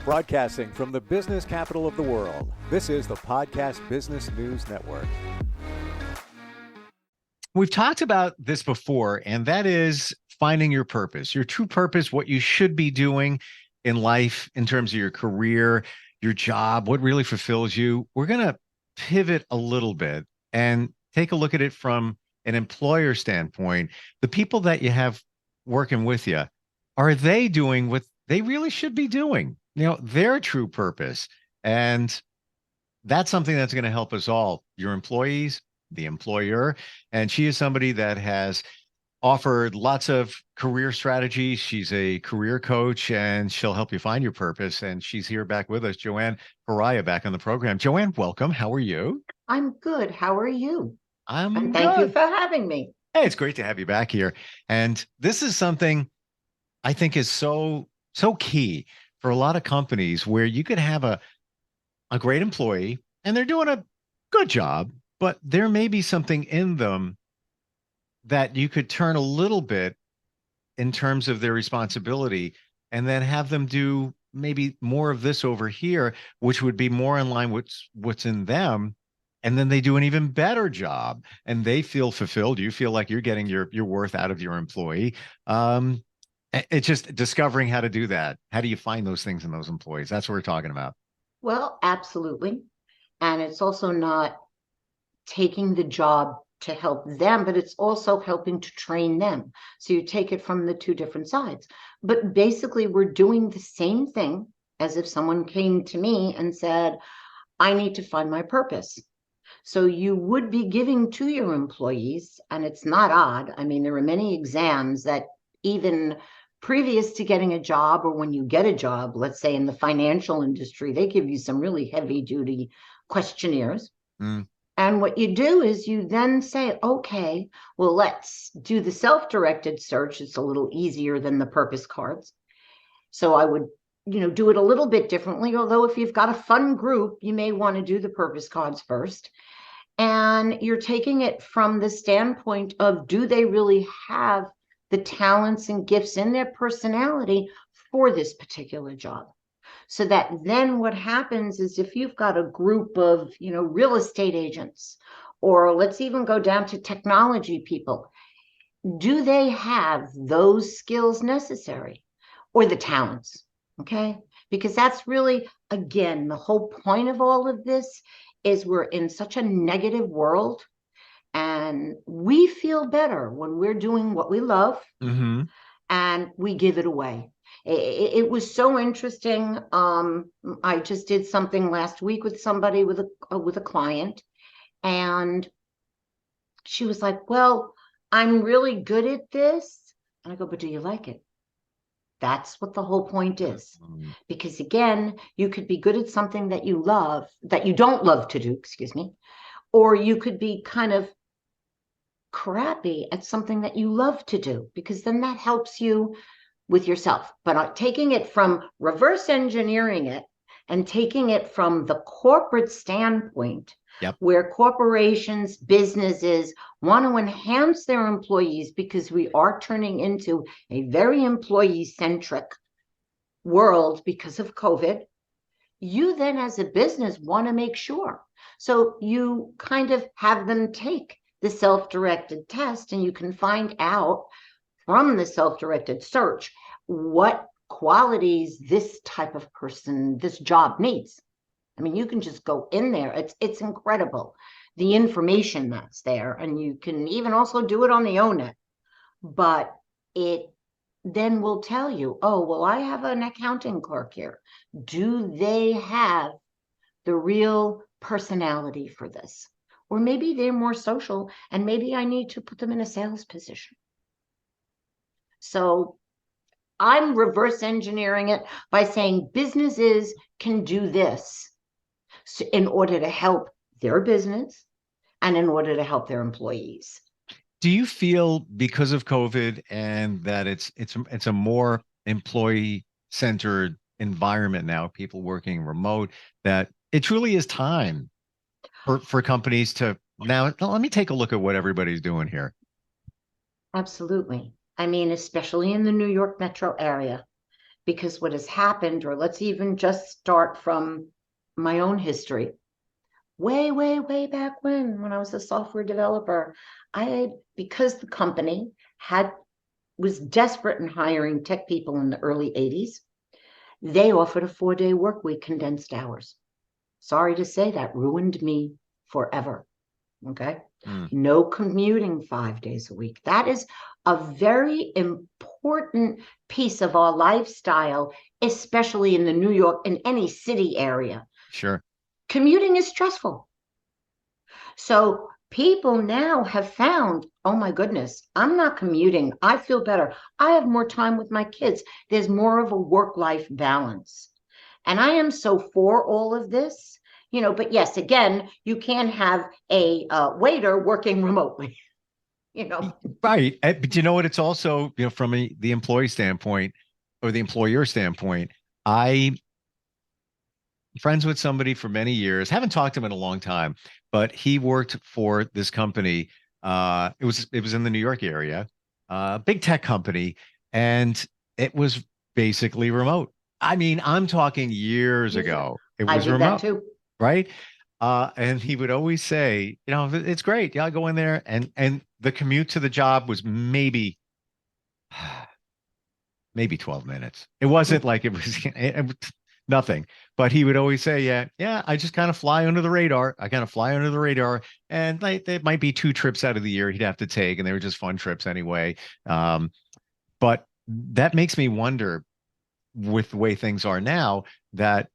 Broadcasting from the business capital of the world, this is the Podcast Business News Network. We've talked about this before, and that is finding your purpose, your true purpose, what you should be doing in life in terms of your career, your job, what really fulfills you. We're going to pivot a little bit and take a look at it from an employer standpoint. The people that you have working with you, are they doing what they really should be doing? You know, their true purpose. And that's something that's going to help us all, your employees, the employer. And she is somebody that has offered lots of career strategies. She's a career coach, and she'll help you find your purpose. And she's here back with us, Joann Perahia, back on the program. Joann, welcome. How are you? I'm good. How are you? I'm and good. Thank you for having me. Hey, it's great to have you back here. And this is something I think is so key for a lot of companies, where you could have a great employee and they're doing a good job, but there may be something in them that you could turn a little bit in terms of their responsibility, and then have them do maybe more of this over here, which would be more in line with what's in them. And then they do an even better job and they feel fulfilled. You feel like you're getting your worth out of your employee. It's just discovering how to do that. How do you find those things in those employees? That's what we're talking about. Well, absolutely. And it's also not taking the job to help them, but it's also helping to train them. So you take it from the two different sides. But basically, we're doing the same thing as if someone came to me and said, I need to find my purpose. So you would be giving to your employees, and it's not odd. I mean, there are many exams that even previous to getting a job, or when you get a job, let's say in the financial industry, they give you some really heavy duty questionnaires. And what you do is you then say, okay, well, let's do the self-directed search. It's a little easier than the purpose cards. So I would, do it a little bit differently. Although if you've got a fun group, you may want to do the purpose cards first. And you're taking it from the standpoint of, do they really have the talents and gifts in their personality for this particular job? So that then what happens is, if you've got a group of, real estate agents, or let's even go down to technology people, do they have those skills necessary, or the talents? Okay. Because that's really, again, the whole point of all of this is we're in such a negative world, and we feel better when we're doing what we love, and we give it away. It was so interesting. I just did something last week with somebody, with a client, and she was like, well, I'm really good at this. And I go, but do you like it? That's what the whole point is. Because again, you could be good at something that you love, that you don't love to do, excuse me, or you could be kind of crappy at something that you love to do, because then that helps you with yourself. But taking it from reverse engineering it and taking it from the corporate standpoint, where corporations, businesses want to enhance their employees, because we are turning into a very employee-centric world because of COVID, you then as a business want to make sure. So you kind of have them take the self-directed test, and you can find out from the self-directed search what qualities this type of person, this job needs. I mean, you can just go in there. It's incredible, the information that's there. And you can even also do it on the ONET. But it then will tell you, oh, well, I have an accounting clerk here. Do they have the real personality for this? Or maybe they're more social, and maybe I need to put them in a sales position. So I'm reverse engineering it by saying businesses can do this in order to help their business and in order to help their employees. Do you feel, because of COVID and that it's a more employee-centered environment now, people working remote, that it truly is time for companies to, now let me take a look at what everybody's doing here? Absolutely. I mean, especially in the New York metro area, Because what has happened, or let's even just start from my own history. Way back when I was a software developer, because the company was desperate in hiring tech people in the early 80s, they offered a 4-day work week, condensed hours. Sorry to say, that ruined me forever. Okay. No commuting 5 days a week. That is a very important piece of our lifestyle, especially in the New York, in any city area. Sure. Commuting is stressful. So people now have found, oh my goodness, I'm not commuting. I feel better. I have more time with my kids. There's more of a work-life balance. And I am so for all of this, but yes, again, you can have a waiter working remotely, Right. But you know what? It's also, from the employee standpoint or the employer standpoint, I friends with somebody for many years, haven't talked to him in a long time, but he worked for this company. It was in the New York area, big tech company, and it was basically remote. I mean, I'm talking years ago. It I was did that remote, too. right? And he would always say, it's great. Yeah, I go in there, and the commute to the job was maybe 12 minutes. It wasn't like it was nothing, but he would always say, yeah, I just kind of fly under the radar. I kind of fly under the radar. And like, there might be 2 trips out of the year he'd have to take, and they were just fun trips anyway. But that makes me wonder, with the way things are now, that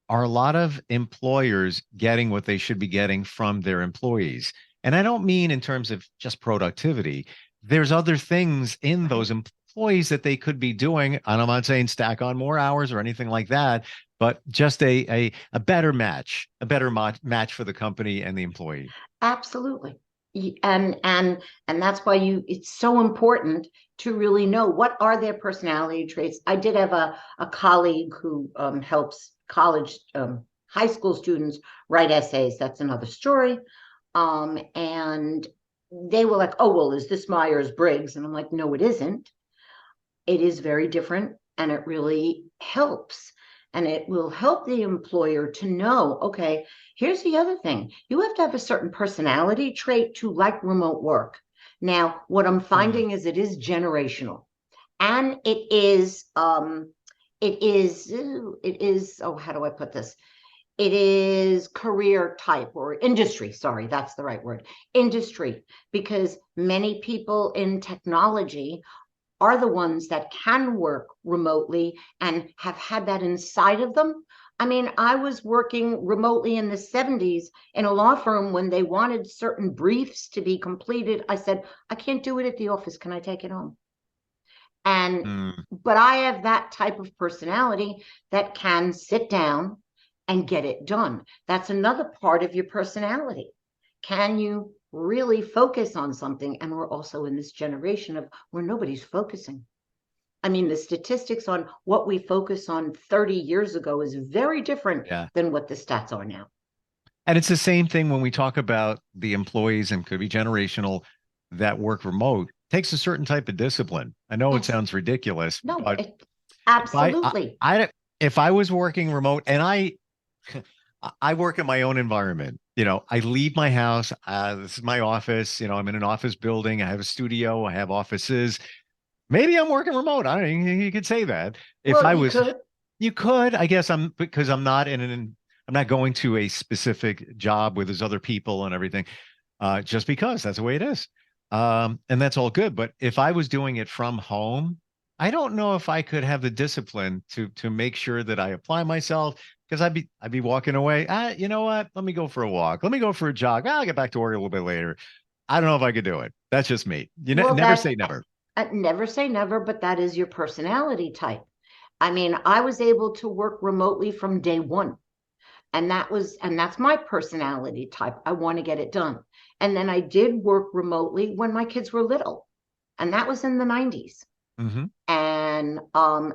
are a lot of employers getting what they should be getting from their employees? And I don't mean in terms of just productivity. There's other things in those employees that they could be doing. And I'm not saying stack on more hours or anything like that, but just a better match, match for the company and the employee. Absolutely. And that's why it's so important to really know what are their personality traits. I did have a colleague who helps college, high school students write essays. That's another story. And they were like, oh, well, is this Myers-Briggs? And I'm like, no, it isn't. It is very different, and it really helps. And it will help the employer to know, okay, here's the other thing. You have to have a certain personality trait to like remote work. Now, what I'm finding is it is generational. And it is, oh, how do I put this? It is career type or industry. Sorry, that's the right word. Industry, because many people in technology are the ones that can work remotely and have had that inside of them. I mean, I was working remotely in the 70s in a law firm when they wanted certain briefs to be completed. I said, I can't do it at the office. Can I take it home? But I have that type of personality that can sit down and get it done. That's another part of your personality. Can you really focus on something? And we're also in this generation of where nobody's focusing. I mean, the statistics on what we focus on 30 years ago is very different than what the stats are now. And it's the same thing when we talk about the employees, and could be generational, that work remote. Takes a certain type of discipline. I know it sounds ridiculous, No, but absolutely. If I was working remote, and I work in my own environment. I leave my house. This is my office. I'm in an office building. I have a studio. I have offices. Maybe I'm working remote. I don't know. You could say that. You could. I guess because I'm not I'm not going to a specific job where there's other people and everything. Just because that's the way it is. And that's all good. But if I was doing it from home, I don't know if I could have the discipline to make sure that I apply myself, because I'd be walking away. You know what? Let me go for a walk. Let me go for a jog. I'll get back to work a little bit later. I don't know if I could do it. That's just me. Never say never. Never say never, but that is your personality type. I mean, I was able to work remotely from day one. And that's my personality type. I want to get it done. And then I did work remotely when my kids were little, and that was in the 90s. And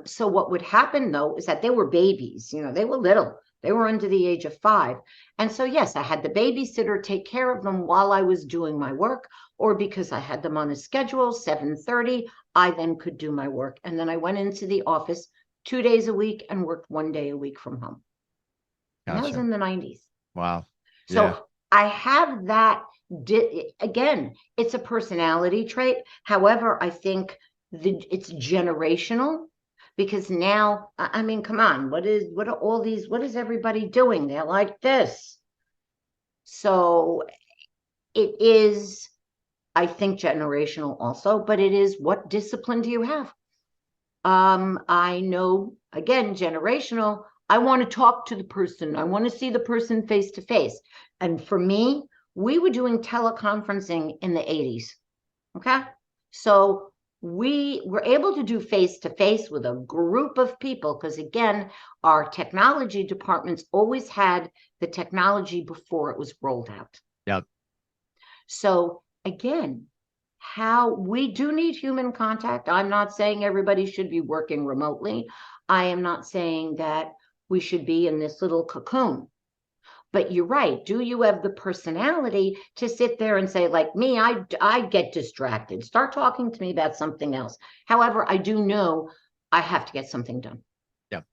so what would happen though is that they were babies, they were little. They were under the age of 5. And so, yes, I had the babysitter take care of them while I was doing my work, or because I had them on a schedule, 7:30, I then could do my work. And then I went into the office 2 days a week and worked 1 day a week from home. And that was Gotcha. in the 90s. Wow. So Yeah. I have that. Again, it's a personality trait. However, I think it's generational, because now, I mean, come on, what are all these, what is everybody doing? They're like this. So it is, I think, generational also, but it is, what discipline do you have? I know, again, generational. I want to talk to the person. I want to see the person face to face. And for me, we were doing teleconferencing in the 80s. Okay. So we were able to do face to face with a group of people, because again, our technology departments always had the technology before it was rolled out. Yep. So again, how we do need human contact. I'm not saying everybody should be working remotely. I am not saying that we should be in this little cocoon. But you're right. Do you have the personality to sit there and say, like me, I get distracted. Start talking to me about something else. However, I do know I have to get something done. Yep.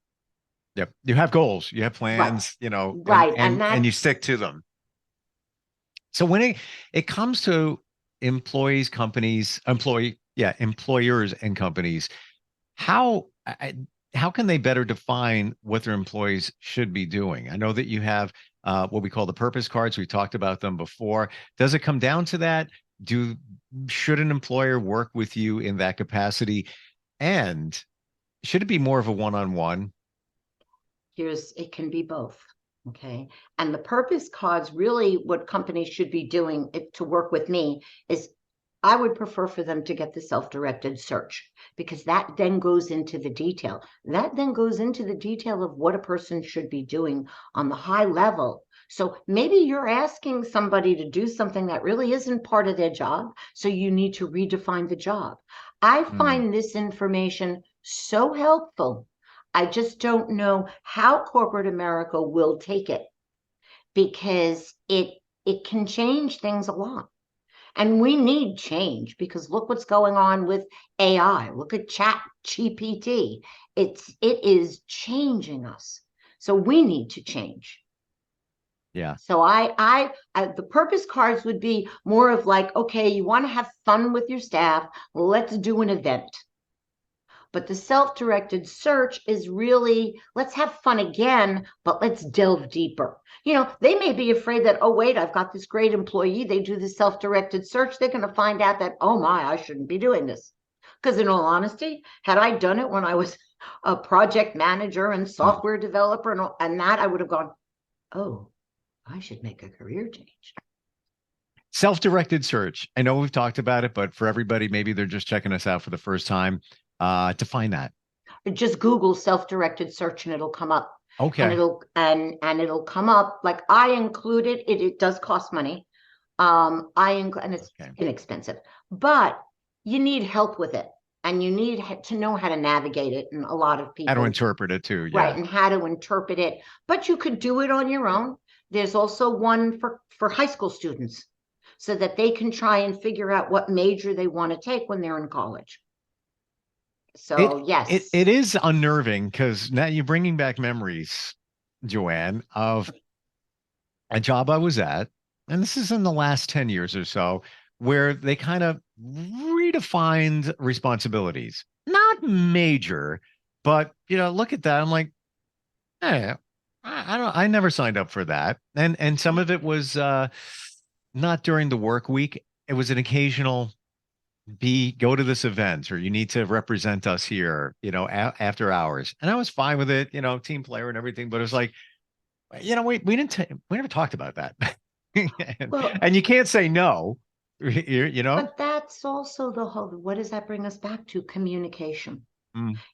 Yep. You have goals, you have plans, Right. and you stick to them. So when it comes to employers and companies, how can they better define what their employees should be doing? I know that you have what we call the purpose cards. We talked about them before. Does it come down to that? Should an employer work with you in that capacity? And should it be more of a one-on-one? It can be both. Okay. And the purpose cards, really what companies should be doing to work with me is, I would prefer for them to get the self-directed search, because that then goes into the detail. That then goes into the detail of what a person should be doing on the high level. So maybe you're asking somebody to do something that really isn't part of their job. So you need to redefine the job. I find this information so helpful. I just don't know how corporate America will take it, because it can change things a lot. And we need change, because look what's going on with AI. Look at Chat GPT. It is changing us. So we need to change. Yeah. So I the purpose cards would be more of like, okay, you want to have fun with your staff, let's do an event. But the self-directed search is really, let's have fun again, but let's delve deeper. They may be afraid that, oh, wait, I've got this great employee. They do the self-directed search. They're going to find out that, oh my, I shouldn't be doing this. Because in all honesty, had I done it when I was a project manager and software developer and that, I would have gone, oh, I should make a career change. Self-directed search. I know we've talked about it, but for everybody, maybe they're just checking us out for the first time. Define that. Just Google self-directed search and it'll come up. Okay. And it'll come up, like I included it. It does cost money. And it's inexpensive, but you need help with it, and you need to know how to navigate it. And a lot of people how to interpret it too. Right. And how to interpret it, but you could do it on your own. There's also one for high school students, so that they can try and figure out what major they want to take when they're in college. So yes, it is unnerving, because now you're bringing back memories, Joann, of a job I was at, and this is in the last 10 years or so, where they kind of redefined responsibilities. Not major, but look at that. I'm like, hey, I never signed up for that. And some of it was not during the work week. It was an occasional go to this event, or you need to represent us here, after hours. And I was fine with it, team player and everything, but it was like, we never talked about that. and you can't say no, But that's also the whole, what does that bring us back to? Communication.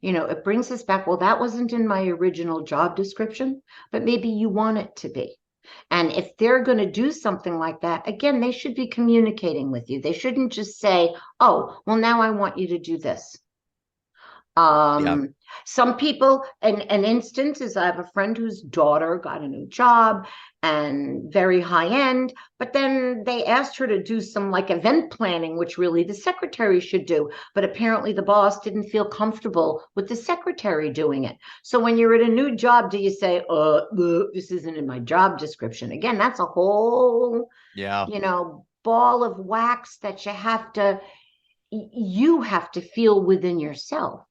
It brings us back, well, that wasn't in my original job description, but maybe you want it to be. And if they're going to do something like that, again, they should be communicating with you. They shouldn't just say, oh, well, now I want you to do this. Yeah. Some people, and an instance is I have a friend whose daughter got a new job and very high end, but then they asked her to do some like event planning, which really the secretary should do. But apparently the boss didn't feel comfortable with the secretary doing it. So when you're at a new job, do you say, this isn't in my job description? Again, that's a whole, Yeah. ball of wax that you have to feel within yourself.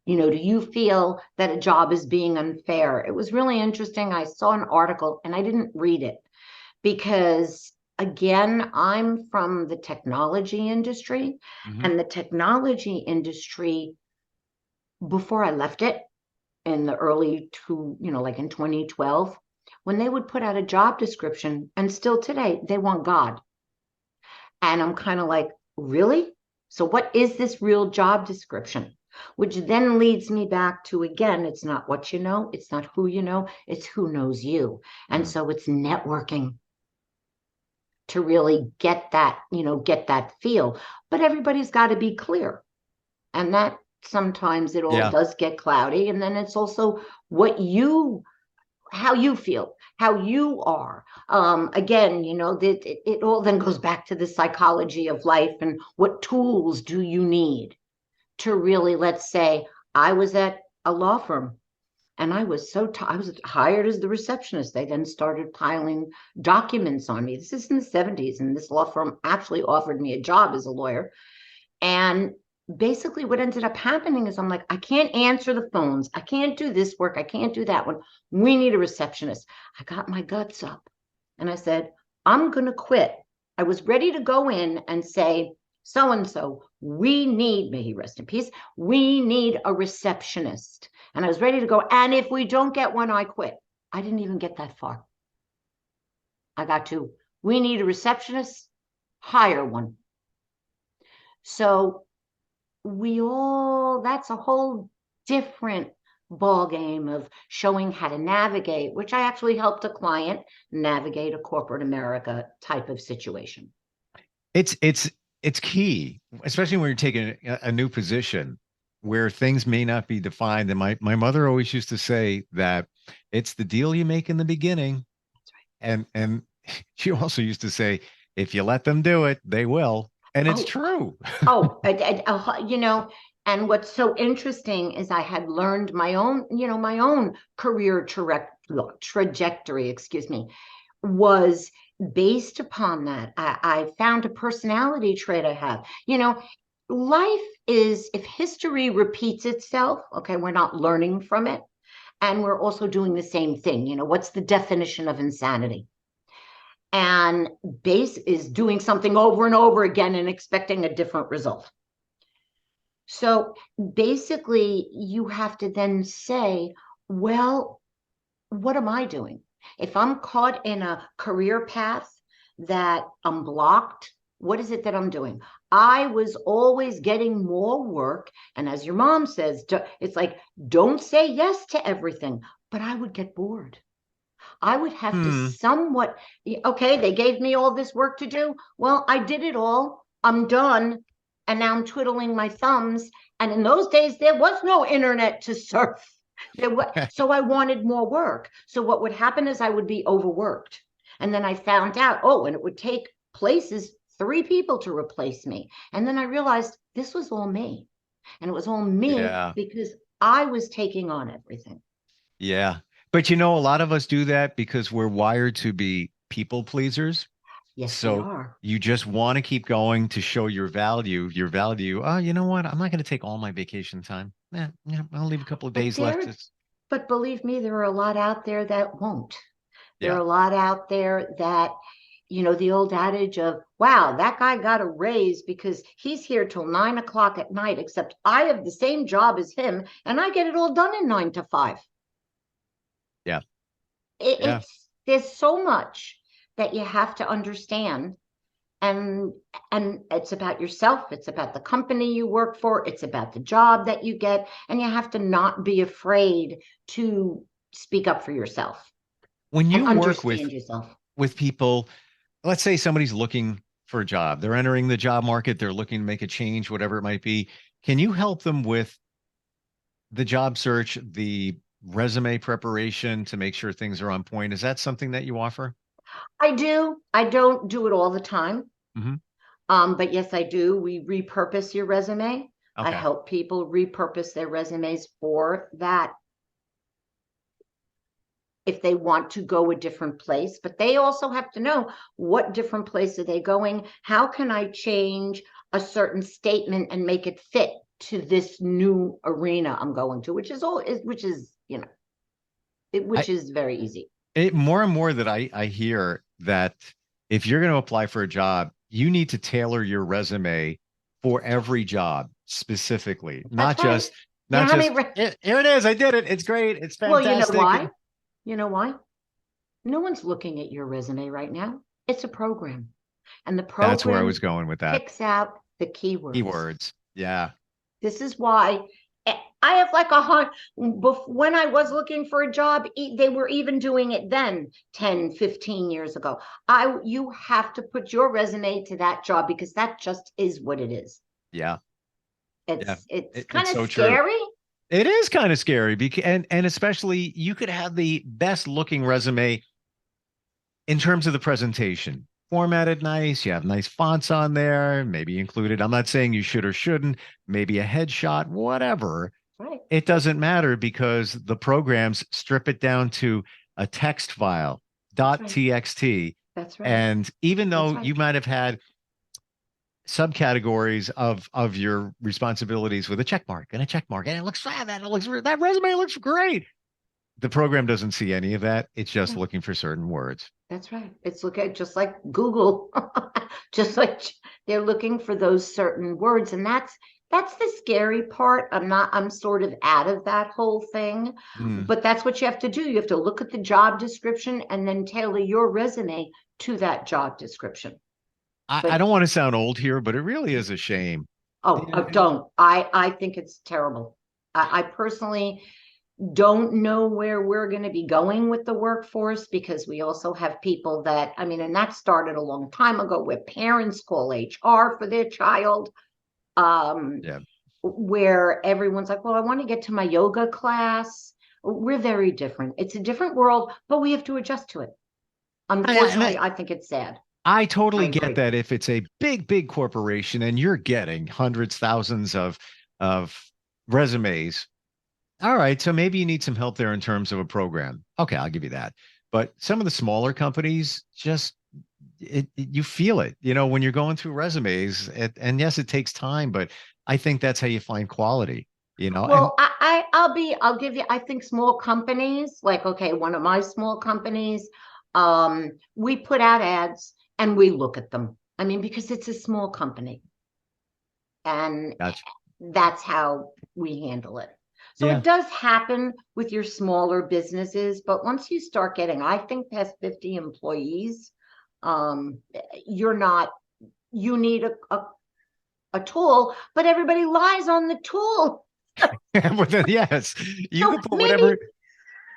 Do you feel that a job is being unfair? It was really interesting. I saw an article and I didn't read it because, again, I'm from the technology industry, Mhm. and the technology industry, before I left it in the early like in 2012, when they would put out a job description, and still today, they want God. And I'm kind of like, really? So what is this real job description? Which then leads me back to, again, it's not what you know, it's not who you know, it's who knows you. And Mm. so it's networking to really get that feel. But everybody's got to be clear. And that sometimes it all Yeah. does get cloudy. And then it's also how you feel, how you are. Again, it all then goes back to the psychology of life and what tools do you need to really, let's say, I was at a law firm and I was I was hired as the receptionist. They then started piling documents on me. This is in the 70s, and this law firm actually offered me a job as a lawyer. And basically what ended up happening is I'm like, I can't answer the phones. I can't do this work. I can't do that one. We need a receptionist. I got my guts up and I said, I'm going to quit. I was ready to go in and say, so and so, we need, may he rest in peace, we need a receptionist. And I was ready to go. And if we don't get one, I quit. I didn't even get that far. I got to, we need a receptionist, hire one. So that's a whole different ball game of showing how to navigate, which I actually helped a client navigate a corporate America type of situation. It's key, especially when you're taking a new position where things may not be defined. And my mother always used to say that it's the deal you make in the beginning. And she also used to say, if you let them do it, they will. And it's Oh, true. and what's so interesting is I had learned my own career trajectory, excuse me, was based upon that. I found a personality trait I have. Life is, if history repeats itself, okay, we're not learning from it. And we're also doing the same thing. What's the definition of insanity? And base is doing something over and over again and expecting a different result. So basically, you have to then say, well, what am I doing? If I'm caught in a career path that I'm blocked, what is it that I'm doing? I was always getting more work. And as your mom says, it's like, don't say yes to everything. But I would get bored. I would have to Hmm. somewhat, okay, they gave me all this work to do. Well, I did it all. I'm done. And now I'm twiddling my thumbs. And in those days, there was no internet to surf. So I wanted more work. So what would happen is I would be overworked. And then I found out, and it would take places 3 people to replace me. And then I realized this was all me. And it was all me Yeah. because I was taking on everything. Yeah. But a lot of us do that because we're wired to be people pleasers. Yes, we So are. you just want to keep going to show your value. Oh, you know what? I'm not going to take all my vacation time. Yeah, I'll leave a couple of But days left. but believe me, there are a lot out there that won't. There are Yeah. a lot out there that, the old adage of, wow, that guy got a raise because he's here till 9 o'clock at night, except I have the same job as him and I get it all done in 9 to 5. Yeah. It, Yeah. it's there's so much that you have to understand. And it's about yourself, it's about the company you work for, it's about the job that you get, and you have to not be afraid to speak up for yourself When and you work understand yourself. with people, let's say somebody's looking for a job, they're entering the job market, they're looking to make a change, whatever it might be. Can you help them with the job search, the resume preparation to make sure things are on point, is that something that you offer? I do. I don't do it all the time. Hmm. But yes, I do. We repurpose your resume. I Okay. help people repurpose their resumes for that if they want to go a different place, but they also have to know what different place are they going? How can I change a certain statement and make it fit to this new arena I'm going to, which is I which is very easy. it more and more that I hear that if you're going to apply for a job, you need to tailor your resume for every job specifically, That's right. You know not how many, just here it is, I did it, it's great, it's well, you know fantastic. why? You know why? No one's looking at your resume right now. It's a program. And the That's where I program was going with that. picks out the keywords. Keywords. Yeah. This is why I have like when I was looking for a job, they were even doing it then 10, 15 years ago. You have to put your resume to that job because that just is what it is. Yeah. Yeah. It's kind It's of so true. scary. It is kind of scary because and especially you could have the best looking resume in terms of the presentation. Formatted nice, you have nice fonts on there, maybe included. I'm not saying you should or shouldn't, maybe a headshot, whatever. Right. It doesn't matter because the programs strip it down to a text file, That's right. .txt. That's right. And even though That's right. you might have had subcategories of your responsibilities with a check mark and a check mark, and it looks that resume looks great. The program doesn't see any of that. It's just Yeah. looking for certain words. That's right. It's just like Google, just like they're looking for those certain words. And that's the scary part. I'm sort of out of that whole thing, Mm. but that's what you have to do. You have to look at the job description and then tailor your resume to that job description. I But don't want to sound old here, but it really is a shame. don't. I think it's terrible. I personally don't know where we're going to be going with the workforce because we also have people that, I mean, and that started a long time ago where parents call HR for their child, Yeah. where everyone's like, well, I want to get to my yoga class. We're very different. It's a different world, but we have to adjust to it. Unfortunately, I think it's sad. I I totally get agree. that if it's a big corporation and you're getting hundreds, thousands of resumes. All right, so maybe you need some help there in terms of a program. Okay, I'll give you that. But some of the smaller companies just you feel it, when you're going through resumes. And yes, it takes time, but I think that's how you find quality. And Well, I'll give you, I think small companies, like, okay, one of my small companies, we put out ads and we look at them. I mean, because it's a small company and gotcha. that's how we handle it. So Yeah. it does happen with your smaller businesses, but once you start getting, I think past 50 employees, um, you're not, you need a tool, but everybody lies on the tool. But then, yes, you So can put maybe whatever.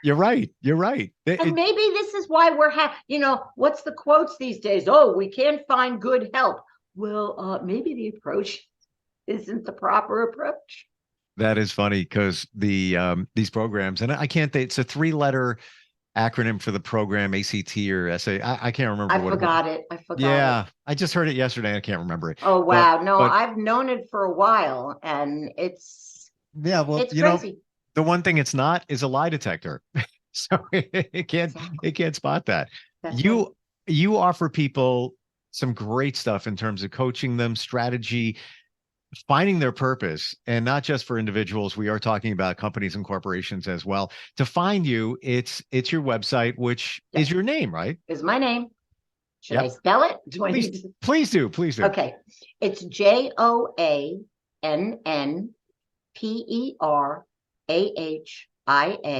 You're right. You're right. And maybe this is why what's the quotes these days? Oh, we can't find good help. Well, maybe the approach isn't the proper approach. That is funny because these programs, and I can't think, it's a 3-letter acronym for the program, ACT or SA. I can't remember I what it was. forgot it. I forgot it. Yeah, I just heard it yesterday. I can't remember it. Oh, But wow. No, but I've known it for a while and yeah, well, it's crazy. the one thing it's not is a lie detector. So it can't Exactly. spot that. That's right. You offer people some great stuff in terms of coaching them, strategy, finding their purpose, and not just for individuals. We are talking about companies and corporations as well. To find you, it's your website, which is Yes. your name, right? Is my name. Should I Yep. spell it? Do I Please, need to? please do. Please do. Okay. It's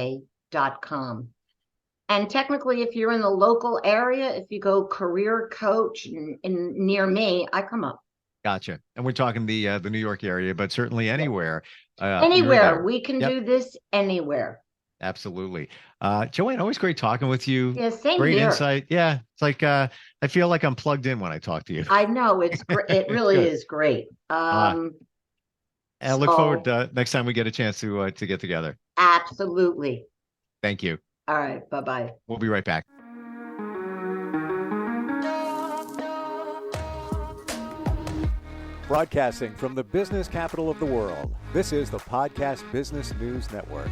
JoannPerahia.com. And technically, if you're in the local area, if you go career coach near me, I come up. Gotcha. And we're talking the New York area, but certainly Yes. anywhere. You're Anywhere. there. We can Yep. do this anywhere. Absolutely. Joann, always great talking with you. Yeah, same Great here. insight. Yeah. It's like I feel like I'm plugged in when I talk to you. I know it's great. It really Good. is great. Uh, And I look forward So, to next time we get a chance to get together. absolutely. Thank you. All right. Bye-bye. We'll be right back. Broadcasting from the business capital of the world, this is the Podcast Business News Network.